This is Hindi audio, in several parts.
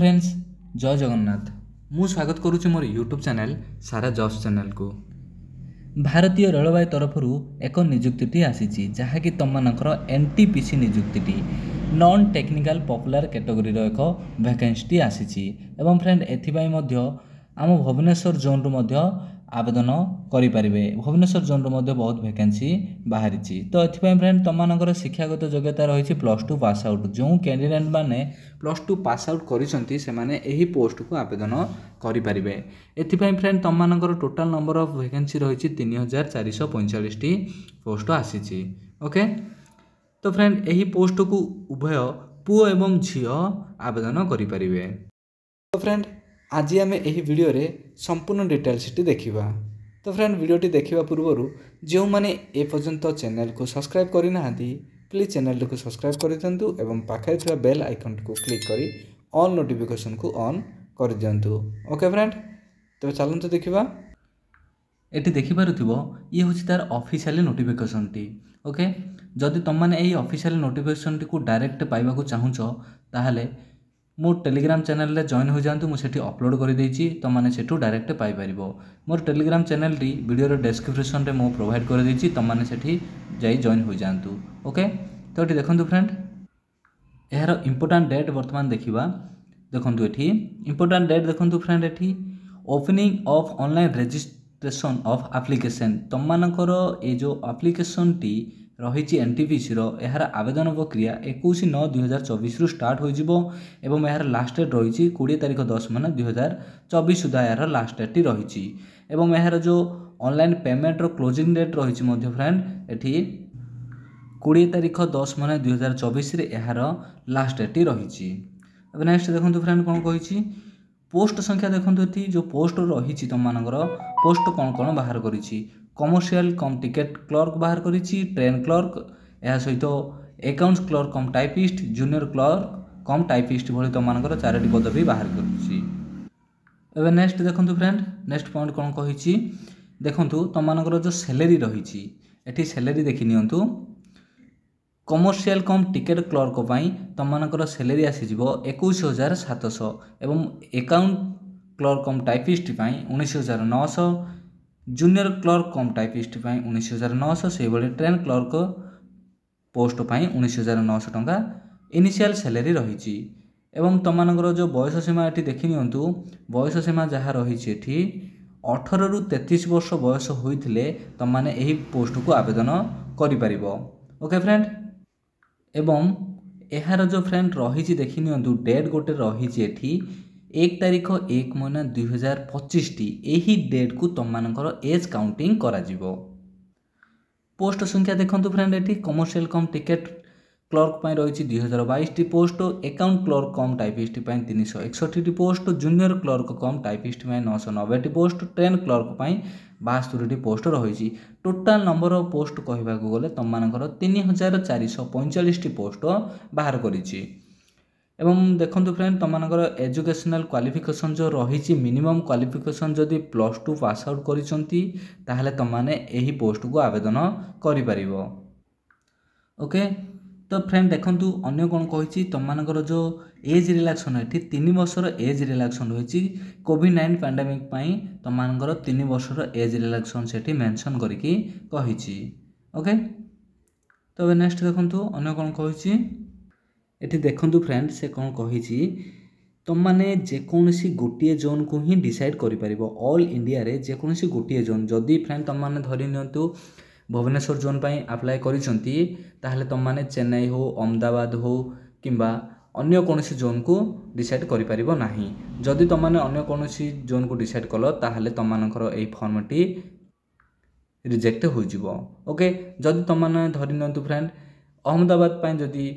फ्रेंड्स जय जगन्नाथ मु स्वागत करुच्ची मोर यूट्यूब चैनल सारा जॉब्स चैनल को। भारतीय रेलवे तरफ एक निजुक्ति आसी जहाँकि तुम एनटीपीसी निजुक्ति नॉन टेक्निकल पॉपुलर कैटेगरी एक वैकेंसी आसी एवं फ्रेंड एथिपाई आम भुवनेश्वर जोन रु आवेदन करें। भुवनेश्वर जोन रु बहुत वैकेंसी बाहरी तो एथिपाई फ्रेंड तुम शिक्षागत योग्यता रही +2 पास आउट जो कैंडिडेट मैंने +2 पास आउट करिसेंती से माने एही पोस्ट को आवेदन करें। एथिपाई फ्रेंड तुम टोटाल नंबर ऑफ वैकेंसी रही 3445 टी पोस्ट आसी। ओके तो फ्रेंड यही पोस्ट को उभय पुओ एवं झील आवेदन करें। तो फ्रेंड आज आम यही वीडियो रे संपूर्ण डिटेल्स देखा। तो फ्रेंड वीडियोटी देखा पूर्व जो मैंने ए पर्यंत चैनल को सब्सक्राइब करना प्लीज चैनल को सब्सक्राइब कर दिंतु एवं पाखे थोड़ा बेल आइकन को क्लिक करी ऑल नोटिफिकेशन को ऑन कर दिंतु। ओके फ्रेंड तो चलते देखा ये देखिपो ये हूँ तार ऑफिशियल नोटिफिकेशन टी। ओके जदि तुमने यही ऑफिशियल नोटिफिकेशन टी को डायरेक्ट पाइबा चाहूच ताहले मो टेलीग्राम चैनल रे जॉइन हो जातु मुझे अपलोड कर देछि तुमने सेठू डायरेक्ट पाई परिबो। मोर टेलीग्राम चैनल टी वीडियो डिस्क्रिप्शन रे मो प्रोवाइड कर देछि तुमने सेठी जाई जॉइन हो जातु। ओके तो ये देखंतु फ्रेंड यार इंपोर्टेंट डेट वर्तमान देखिबा। देखंतु एठी इंपोर्टेंट डेट देखंतु फ्रेंड एठी opening of online registration of application तुममानकर ए जो एप्लिकेशन टी रही एनटीपीसी यार आवेदन प्रक्रिया 21/9/2024 रु स्टार्ट हो यार लास्ट डेट रही 20 तारीख 10/2024 सुधा यार लास्ट डेट रही एवं यार जो ऑनलाइन पेमेंट रो क्लोजिंग डेट रही फ्रेंड एठी 20 तारीख 10/2024 यार लास्ट डेट रही। नेक्स्ट देखो फ्रेंड कौन कही पोस्ट संख्या देखो ये जो पोस्ट रही तुम पोस्ट कौन कौन बाहर करी कमर्शियल कम टिकेट क्लर्क बाहर करी ट्रेन क्लर्क यह सहित अकाउंट्स क्लर्क कम टाइपिस्ट जूनियर क्लर्क कम टाइपिस्ट भली तुम 4टी पदवी बाहर कर। नेक्स्ट देखो फ्रेंड नेक्स्ट पॉइंट कौन कही देखो तुम जो सैलरी रही एटी सैलरी देखी नियंतु कमर्शियल कम टिकेट क्लर्क तुम सैलरी आसीज 21,700 एवं अकाउंट क्लर्क कम टाइपिस्ट 19,900 जूनियर क्लर्क कम टाइपिस्ट 19,900 से भाई ट्रेन क्लर्क पोस्ट 19,900 टंका इनिशियल सैलरी रही एवं तुम जो बयस सीमा ये देखी नियंतु बयस सीमा जहाँ रही 18 रु 33 वर्ष बयस होते तुमने यही पोस्ट को आवेदन करें। ओके फ्रेंड एवं यार जो फ्रेंड रही देखी नियंतु डेट गोटे रही 1 तारीख 1 महीना 2025 टी यही डेट को तुम एज काउंटिंग करा जीवो। पोस्ट संख्या देखो फ्रेंड ये कमर्शियल कम टिकेट क्लर्क रही 2022 टी पोस्ट अकाउंट क्लर्क कम typist 361 T post junior clerk कम typist 990 T post train clerk 72 T post रही टोटाल नंबर ऑफ पोस्ट कहवा गले तुम 3,445 टी पोस्ट बाहर करी। एवं देखो फ्रेंड तुम एजुकेशनल क्वालिफिकेशन जो रही मिनिमम क्वालिफिकेशन जदि +2 पास आउट कर तुमने यही पोस्ट को आवेदन करें। ओके तो फ्रेंड देखो अन्य कौन कही तुम जो एज रिलैक्सन ये 3 वर्षर एज रिलैक्सन रही कोविड-19 पैंडेमिक तुम 3 वर्षर एज रिलैक्सन से मेंशन करके कही। ओके तो नेक्स्ट देखो अन्य कौन कही ये देखो फ्रेंड से कौन कही तुमने जेकोसी गोटे जोन को ही डिसाइड कर ऑल इंडिया रे जेकोसी गोटे जोन जदि फ्रेंड तुमने धरी नियंतु भुवनेश्वर जोन अप्लाई करें तुमने चेन्नई हो अहमदाबाद हो किंबा अन्य कौन जोन को डिसाइड करें जदि तुमने अन्य कौन जोन को डिसाइड कल ताहले तुमनकर यही फॉर्मटी रिजेक्ट हो। ओके जदि तुमने धरी नियंतु फ्रेंड अहमदाबाद जदि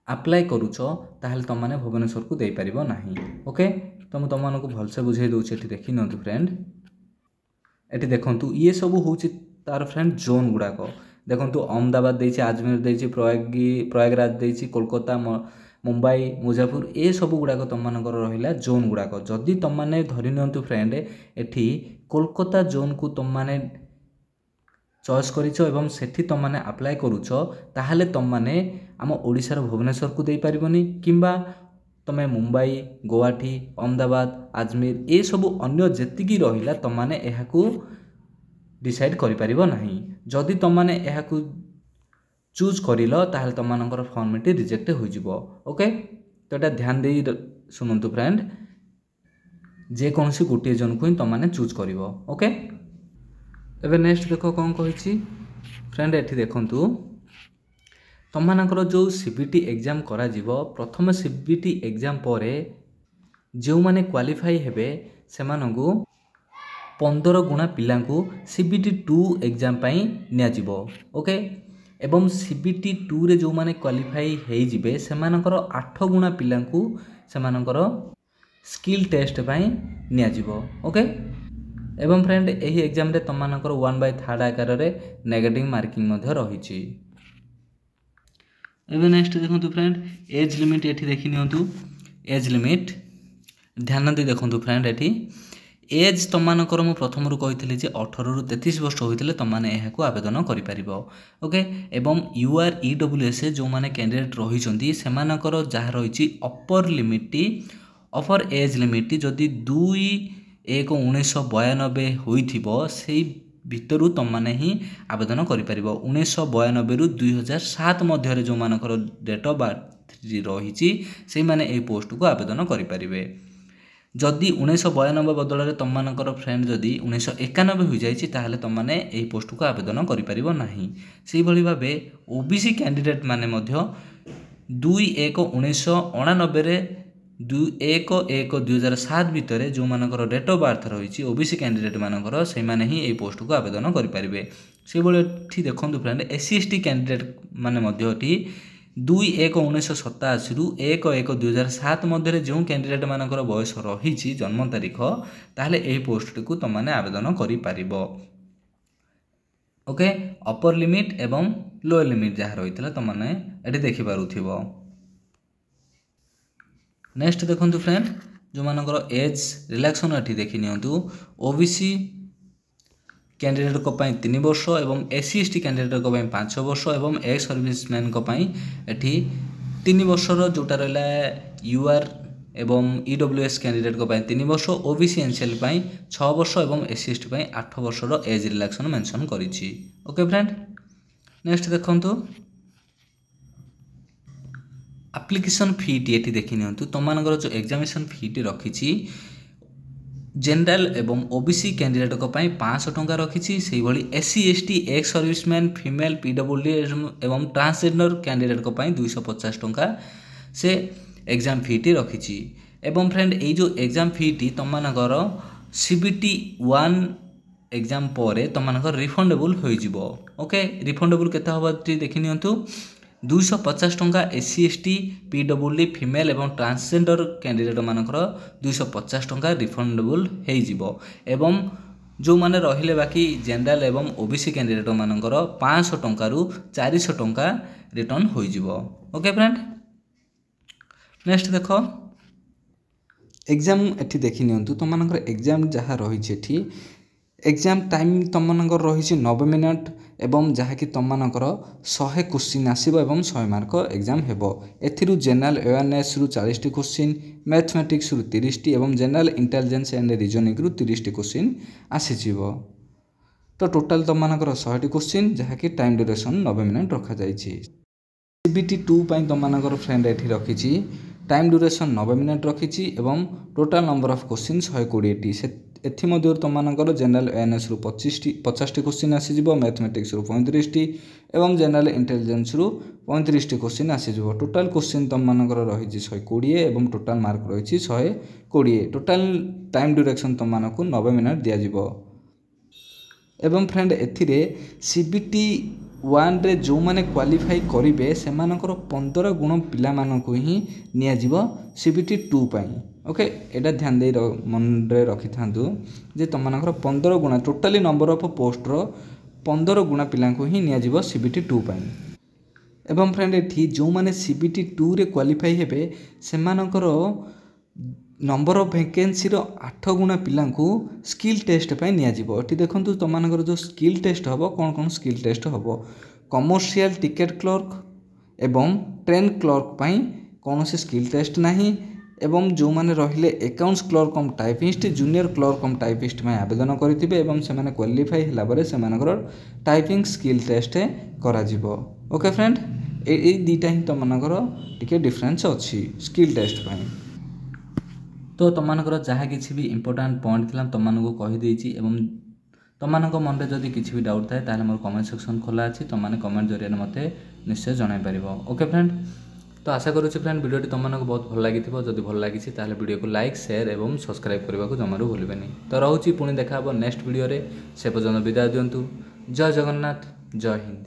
अप्लाई करुच ताहले तुमने भुवनेश्वर को दे पारिबो नाही। ओके तो मुझे तुमको भलसे बुझे दूसरी ये देखी नियंतु फ्रेंड ये देखंतु ये सब हूँ तार फ्रेंड जोन गुड़ाक देखंतु अहमदाबाद देछि अजमेर देछि प्रयागराज देछि कोलकाता मुंबई मुजफ्फरपुर ये सब गुड़ाक तुमनकर रहिला जोन गुड़ाक जदि तुमने धरी नियंतु फ्रेंड एठी कोलकाता जोन को तुमने चॉइस करिछ एवं सेठी तुमने अप्लाई करुछ ताहले तुमने आम ओडिशार भुवनेश्वर को दे पारिबोनी किंबा तुम्हें मुंबई गुवाहाटी अहमदाबाद आजमेर ये सब अन्य जेतिकी रहिला तुमने यह डिसाइड करिपारिबो नाही। जदि तुमने यह चूज करिल ताहले तुमनकर फॉर्मटी रिजेक्ट हो जिवो। ओके तो एटा ध्यान दे सुनंतु फ्रेंड, जे कौन सी गोटे जन को ही तुमने चूज करिवो। ओके एबे नेक्स्ट देखो कौन कहिछि फ्रेंड, एठी देखंतु तुमनकर जो सीबीटी एग्जाम करा जिवो प्रथम सीबीटी एग्जाम परे जो माने क्वालिफाई हेबे सेमानंगु 15 गुणा पिलांकु सीबीटी 2 एग्जाम पाई निया जिवो। ओके एवं सीबीटी 2 रे जो माने क्वालिफाई हेई जिवे सेमानकर 8 गुणा पिलांकु सेमानकर स्किल टेस्ट पाई निया जिवो। ओके एवं फ्रेंड एही एग्जाम रे तुमनकर 1/3 आकार रे नेगेटिव मार्किंग मध्ये रहिछि। एबे नेक्स्ट देखंतु फ्रेंड, एज लिमिट एठी देखि नियंतु। एज लिमिट ध्यान दे देखंतु फ्रेंड, एठी एज तुमनकर मु प्रथम रु कहितले जे 18 रु 33 वर्ष होइतले तुमने एहा को आवेदन करि परिबो। ओके एवं यूआर ईडब्ल्यूएस जो माने कैंडिडेट रही छंती सेमानकर जहा रहिछि upper limit upper age limit जदि 2/1/1992 होइथिबो सेही भितरु तुमने ही आवेदन करि परिबो। 1992 रु 2007 मध्य जो मानकर डेट ऑफ बर्थ रही से माने ए पोस्ट को आवेदन करि परिबे। जदि 1992 बदल तुमनकर फ्रेंड जदि 1991 हो जाइए ताहले तुमने ए पोस्ट को आवेदन करि परिबो नाही। सेही भली भाबे ओबीसी कैंडिडेट माने मध्य 2/1/1989 रे 2/1/2007 भितर जो मानकर डेट ऑफ बर्थ रही ओबीसी कैंडिडेट मानकर से माने ही ए पोस्ट को आवेदन करि परिबे। से भली देखंतु फ्रेंड एससी एसटी कैंडिडेट माने मध्य 2/1/1987 रु 1/1/2007 मध्य जो कैंडिडेट मानकर बयस रही जन्म तारीख ताहले ए पोस्ट को तुमने आवेदन करि परिबो। ओके अपर लिमिट एवं लोअर लिमिट जहाँ रही तुमने एटी देखि पारुथिबो। नेक्स्ट देखंतु फ्रेंड, जो मानकर एज रिलैक्सन एटी देखि नियंतु। ओबीसी कैंडिडेट को पाई 3 वर्ष एवं एससी एसटी कैंडिडेट को पाई 5 वर्ष एवं एक्स सर्विसमैन को पाई एठी 3 वर्षर जोटा रहला यूआर एवं ईडब्ल्यूएस कैंडिडेट को पाई 3 वर्ष, ओबीसी एनसीएल पाई 6 वर्ष एवं एससी एसटी पाई 8 वर्षर एज रिलैक्सन मेंशन करिछि। ओके फ्रेंड नेक्स्ट देखंतु एप्लिकेशन फी टी एटी देखि नियंतु। तुमनकर जो एग्जामिनेशन फी टी रखिछि जनरल एवं ओबीसी कैंडिडेट को पाई 500 टंका रखिछि। सेही भली SC ST ex serviceman female PWD एवं ट्रांसजेंडर कैंडिडेट को पाई 250 टंका से एग्जाम फी टी रखिछि। एवं फ्रेंड ए जो एग्जाम फी टी तुमनकर सीबीटी 1 एग्जाम परे तुमनकर रिफंडेबल हो जिवो। ओके रिफंडेबल केते हबो देखि नियंतु। 250 टंका एससी एसटी पीडब्ल्यूडी फीमेल एवं ट्रांसजेंडर कैंडिडेट मानकर 250 टंका रिफंडेबल हो जिवो एवं जो माने रहिले बाकी जनरल एवं ओबीसी कैंडिडेट मानकर 500 टंका रु 400 टंका रिटर्न हो जिवो। ओके फ्रेंड नेक्स्ट देखो एग्जाम एठी देखि नियंतु। तुमनकर एग्जाम जहाँ रही एठी एग्जाम टाइम तुमनकर रही 90 मिनट एवं जहाँकि तुमनकर 100 क्वेश्चन आसीबो एवं 100 मार्क एग्जाम हेबो। एथिरु जनरल अवेयरनेस रु 40 टी क्वेश्चन, मैथमेटिक्स रु 30 टी एवं जनरल इंटेलिजेंस एंड रीजनिंग रु 30 टी क्वेश्चन आसीजिवो। तो टोटल तुमनकर 100 टी क्वेश्चन जहाँकि टाइम ड्यूरेशन 90 मिनट रखा जाइछि। सीबीटी 2 पई तुमनकर फ्रेंड एठी रखिछि टाइम ड्यूरेशन 90 मिनट रखिछि एवं टोटल नंबर ऑफ क्वेश्चन 120 टी। एथि मध्य तुमनकर जनरल अवेयरनेस रु 50 टी क्वेश्चन आसीजिवो, मैथमेटिक्स रु 35 टी एवं जनरल इंटेलिजेंस रु 35 टी क्वेश्चन आसीजिवो। टोटल क्वेश्चन तुमनकर रही 120 एवं टोटल मार्क रही 120। टोटल टाइम ड्यूरेशन तुमनकु 90 मिनट दिया जिवो। एवं फ्रेंड एथिरे सीबीटी 1 रे जो माने क्वालिफाई करिवे सेमानकर 15 गुण पिला मानकु ही निया जिवो सीबीटी 2 पई। ओके एटा ध्यान दे मन रे रखि थांतु जे तुमनकर 15 गुणा टोटली नंबर ऑफ पोस्ट रो 15 गुणा पिला को ही निया जिवो सीबीटी 2 पई। एवं फ्रेंड एठी जो माने सीबीटी 2 रे क्वालिफाई हेबे सेमानकर नंबर ऑफ वैकेंसी रो 8 गुणा पिला को स्किल टेस्ट पई निया जिवो। एठी देखंतु तुमनकर जो स्किल टेस्ट हबो कोन स्किल टेस्ट हबो कमर्शियल टिकेट क्लर्क एवं ट्रेन क्लर्क पई कौन से स्किल टेस्ट नहीं एवं जो माने रहिले अकाउंट्स क्लर्क कम टाइपिस्ट जूनियर क्लर्क कम टाइपिस्ट में आवेदन करिथिबे एवं से माने क्वालिफाई होला परे से मानकर टाइपिंग स्किल टेस्ट करा जिवो। ओके फ्रेंड, ए दीटा ही तुम मानकर टिके डिफरेंस अच्छी स्किल टेस्ट पाई। तो तुम मानकर जहाँ किसी भी इंपोर्टेंट पॉइंट थिला तुम मानको कहि देछि एवं तुम मानक मन में जदि किसी भी डाउट थाए ताले मोर कमेंट सेक्शन खोला अछि, तुम माने कमेंट जरिए मते निश्चय जणाई परिबो। ओके फ्रेंड, तो आशा करूँ फ्रेंड वीडियोटी तुम मानक बहुत भल लगी जदि भल लगी ताले वीडियो को लाइक शेयर एवं सब्सक्राइब करने को जमारू भूलबेनी। तो रोची पुणी देखा नेक्स्ट वीडियो रे, से पर्यंत विदाय दिंतु। जय जगन्नाथ, जय हिंद।